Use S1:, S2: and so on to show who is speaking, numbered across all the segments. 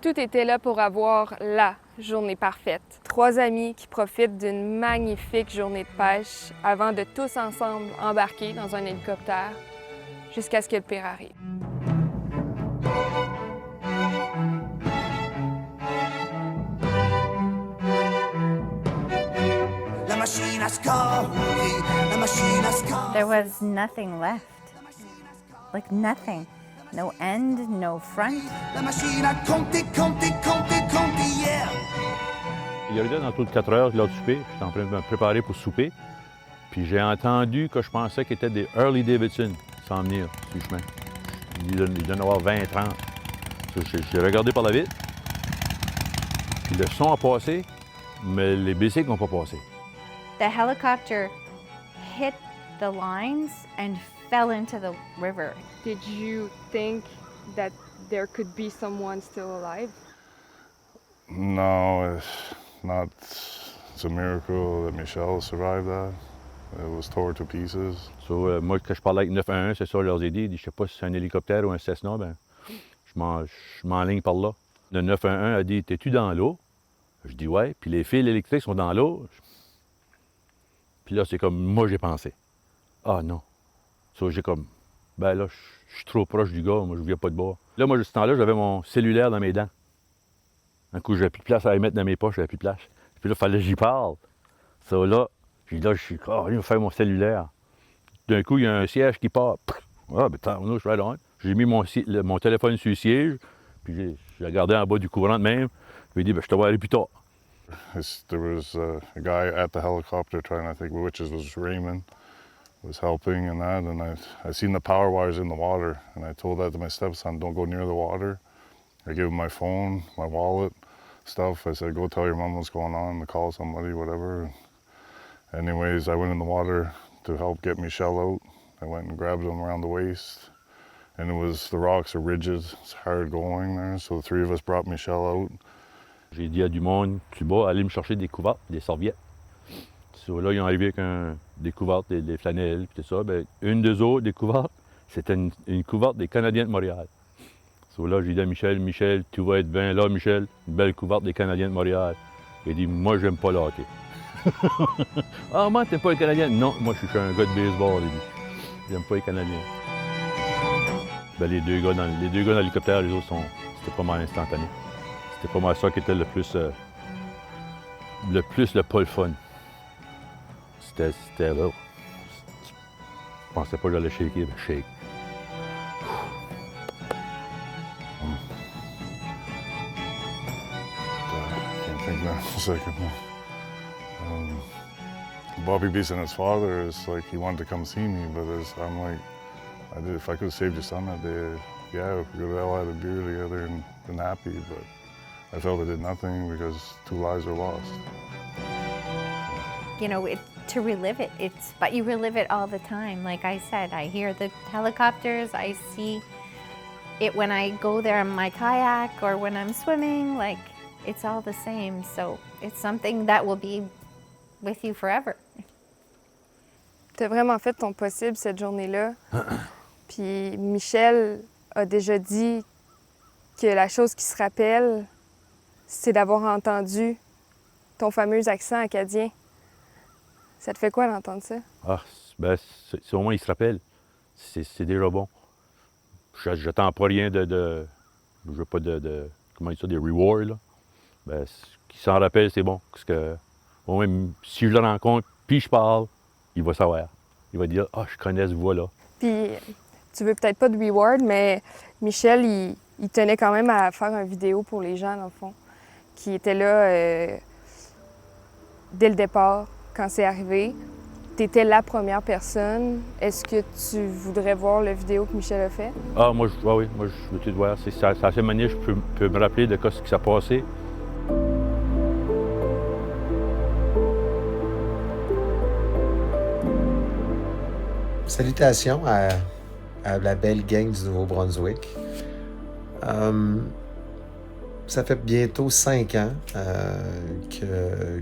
S1: Tout était là pour avoir la journée parfaite. 3 amis qui profitent d'une magnifique journée de pêche avant de tous ensemble embarquer dans un hélicoptère jusqu'à ce que le pire arrive.
S2: There was nothing left. Like nothing. No end, no front.
S3: Il y a eu dans tout de 4 heures l'heure du souper. J'étais en train de me préparer pour souper. Puis j'ai entendu que je pensais qu'ils étaient des Harley Davidson s'en venir sur le chemin. Il devait en avoir 20, 30. J'ai regardé par la vitre. Puis le son a passé, mais les bicycles n'ont pas passé.
S2: The helicopter hit the lines and fell into the river.
S1: Did you think that there could be someone still alive?
S4: No, it's not. It's a miracle that Michelle survived that. It was torn to pieces.
S3: So, moi, quand je parlais avec 911, c'est ça, je leur ai dit, je sais pas si c'est un hélicoptère ou un Cessna, ben, je m'enligne par là. Le 911 a dit, t'es-tu dans l'eau? Je dis, ouais. Puis les fils électriques sont dans l'eau. Puis là, c'est comme, moi, j'ai pensé. Ah non. So, j'ai comme, ben là, je suis trop proche du gars, moi, je viens pas de bord. Là, moi, ce temps-là, j'avais mon cellulaire dans mes dents. Un coup, j'avais plus de place à les mettre dans mes poches, j'avais plus de place. Puis là, il fallait que j'y parle. Ça, là, puis là, je suis, il va faire mon cellulaire. D'un coup, il y a un siège qui part. Ah, ben, tant, je vais là. J'ai mis mon téléphone sur le siège, puis j'ai regardé en bas du courant de même. Puis il dit, ben, je te vois aller plus tard.
S4: There was a guy at the helicopter trying, I think, which was Raymond, was helping and that, and I seen the power wires in the water, and I told that to my stepson, don't go near the water. I gave him my phone, my wallet, stuff. I said, go tell your mom what's going on, to call somebody, whatever. Anyways, I went in the water to help get Michelle out. I went and grabbed him around the waist, and the rocks are rigid, it's hard going there, so the 3 of us brought Michelle out.
S3: J'ai dit à du monde plus bas, allez me chercher des couvertes, des serviettes. So, là, ils ont arrivé avec des couvertes, des flanelles, puis tout ça. Bien, une des autres, des couvertes, c'était une couverte des Canadiens de Montréal. So, là, j'ai dit à Michel, tu vas être bien là, Michel, une belle couverte des Canadiens de Montréal. Il dit, moi, j'aime pas le hockey. Ah, moi, t'aimes pas les Canadiens? Non, moi, je suis un gars de baseball, il dit. J'aime pas les Canadiens. Bien, les deux gars dans l'hélicoptère, les autres, c'était pas mal instantané. C'était pas mal ça qui était le pas le fun. C'était là. Je pensais pas que j'allais shaker, mais shake.
S4: I can't think now for a second. Bobby Beeson, his father, is like, he wanted to come see me, but I'm like, if I could have saved your son that day, yeah, we could have all had a beer together and been happy, but I felt I did nothing because 2 lives are lost.
S2: You know, to relive it, but you relive it all the time. Like I said, I hear the helicopters, I see it when I go there in my kayak or when I'm swimming, like it's all the same. So it's something that will be with you forever.
S1: T'as vraiment fait ton possible cette journée-là. Puis Michel a déjà dit que la chose qui se rappelle, c'est d'avoir entendu ton fameux accent acadien. Ça te fait quoi d'entendre ça?
S3: Ah, ben, c'est au moins, il se rappelle. C'est déjà bon. J'attends pas rien je veux pas comment dire ça, des rewards, là. Ben, qu'il s'en rappelle, c'est bon. Parce que, au moins, si je le rencontre, puis je parle, il va savoir. Il va dire, ah, je connais ce voix-là.
S1: Puis, tu veux peut-être pas de reward, mais Michel, il tenait quand même à faire une vidéo pour les gens, dans le fond, qui étaient là dès le départ, quand c'est arrivé. Tu étais la première personne. Est-ce que tu voudrais voir la vidéo que Michel a fait?
S3: Ah, moi, oui, moi, je veux tout voir. C'est à cette manière je peux me rappeler de ce qui s'est passé.
S5: Salutations à la belle gang du Nouveau-Brunswick. Ça fait bientôt 5 ans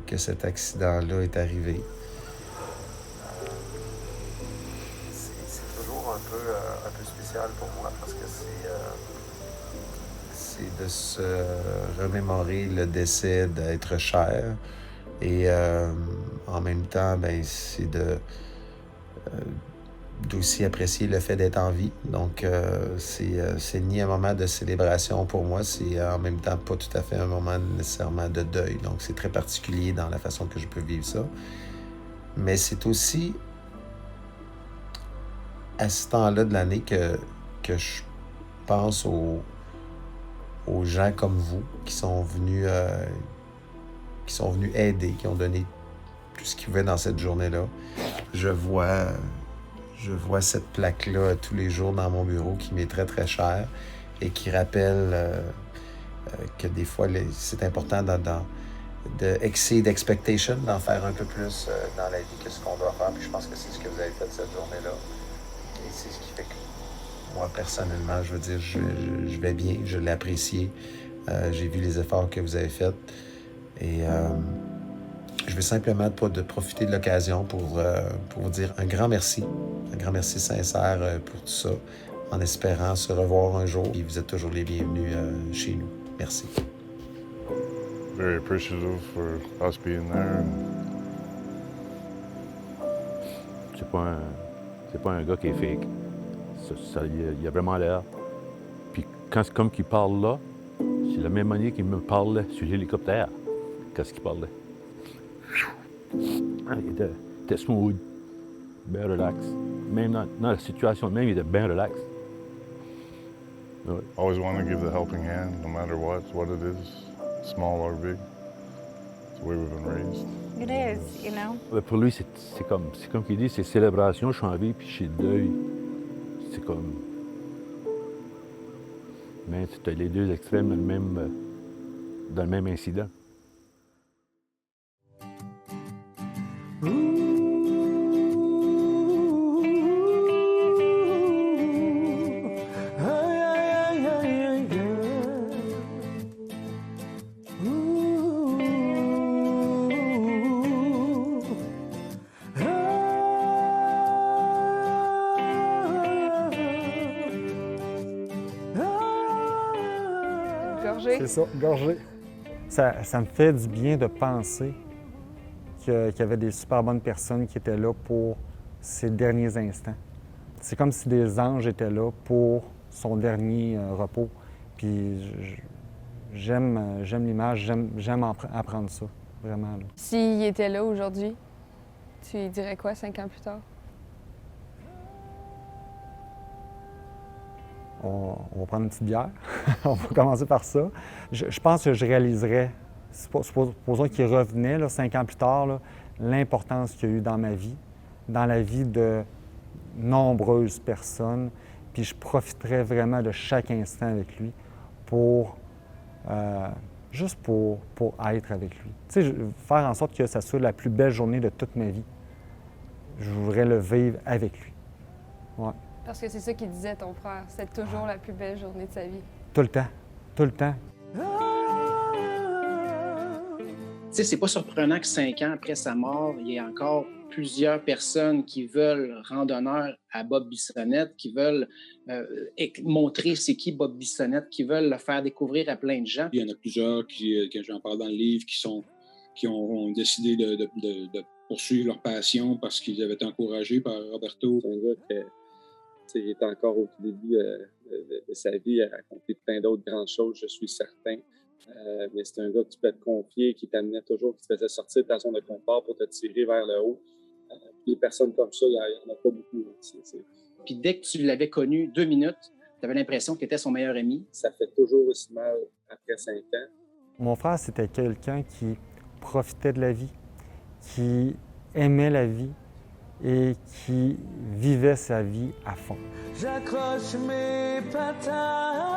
S5: que cet accident-là est arrivé. C'est toujours un peu spécial pour moi parce que c'est c'est de se remémorer le décès d'être cher. Et en même temps, ben, c'est d'aussi apprécier le fait d'être en vie. Donc, c'est ni un moment de célébration pour moi, c'est en même temps pas tout à fait un moment nécessairement de deuil. Donc, c'est très particulier dans la façon que je peux vivre ça. Mais c'est aussi à ce temps-là de l'année que je pense aux gens comme vous qui sont venus aider, qui ont donné tout ce qu'ils pouvaient dans cette journée-là. Je vois cette plaque-là tous les jours dans mon bureau qui m'est très, très chère et qui rappelle que des fois, c'est important de exceed expectation, d'en faire un peu plus dans la vie que ce qu'on doit faire. Puis je pense que c'est ce que vous avez fait cette journée-là. Et c'est ce qui fait que moi, personnellement, je veux dire, je vais bien, je l'ai apprécié. J'ai vu les efforts que vous avez faits. Et je vais simplement profiter de l'occasion pour vous dire un grand merci sincère pour tout ça, en espérant se revoir un jour. Et vous êtes toujours les bienvenus chez nous. Merci.
S4: Very appreciative for us being there.
S3: C'est pas un gars qui est fake. Il a vraiment l'air. Puis quand c'est comme qu'il parle là, c'est la même manière qu'il me parlait sur l'hélicoptère. Qu'est-ce qu'il parlait? Il était smooth, bien relax. Même dans la situation même, il était bien relax. Ouais.
S4: Always want to give the helping hand, no matter what it is, small or big. It's the way we've been raised.
S2: It is, you know.
S3: Pour lui, c'est comme qu'il dit, c'est célébration, je suis en vie, puis je suis deuil. C'est comme... Mais tu as les deux extrêmes dans le même incident.
S1: Gorgé.
S6: C'est ça, gorgé. Ça me fait du bien de penser qu'il y avait des super bonnes personnes qui étaient là pour ses derniers instants. C'est comme si des anges étaient là pour son dernier repos. Puis j'aime l'image, j'aime apprendre ça, vraiment. Là.
S1: S'il était là aujourd'hui, tu lui dirais quoi 5 ans plus tard?
S6: On va prendre une petite bière. On va commencer par ça. Je pense que je réaliserais, supposons qu'il revenait là, 5 ans plus tard, là, l'importance qu'il y a eu dans ma vie, dans la vie de nombreuses personnes. Puis je profiterais vraiment de chaque instant avec lui pour juste pour être avec lui. Tu sais, faire en sorte que ça soit la plus belle journée de toute ma vie. Je voudrais le vivre avec lui. Ouais.
S1: Parce que c'est ça qu'il disait, ton frère. C'est toujours la plus belle journée de sa vie.
S6: Tout le temps. Tout le temps.
S7: Tu sais, c'est pas surprenant que 5 ans après sa mort, il y ait encore plusieurs personnes qui veulent rendre honneur à Bob Bissonnette, qui veulent montrer c'est qui Bob Bissonnette, qui veulent le faire découvrir à plein de gens.
S8: Il y en a plusieurs que j'en parle dans le livre qui ont décidé de poursuivre leur passion parce qu'ils avaient été encouragés par Roberto.
S9: C'est un gars il est encore au tout début de sa vie, à accomplir plein d'autres grandes choses, je suis certain. Mais c'est un gars que tu peux te confier, qui t'amenait toujours, qui te faisait sortir de ta zone de confort pour te tirer vers le haut. Des personnes comme ça, il n'y en a pas beaucoup.
S7: Puis dès que tu l'avais connu 2 minutes, tu avais l'impression qu'il était son meilleur ami.
S9: Ça fait toujours aussi mal après 5 ans.
S6: Mon frère, c'était quelqu'un qui profitait de la vie, qui aimait la vie et qui vivait sa vie à fond.
S10: J'accroche mes patates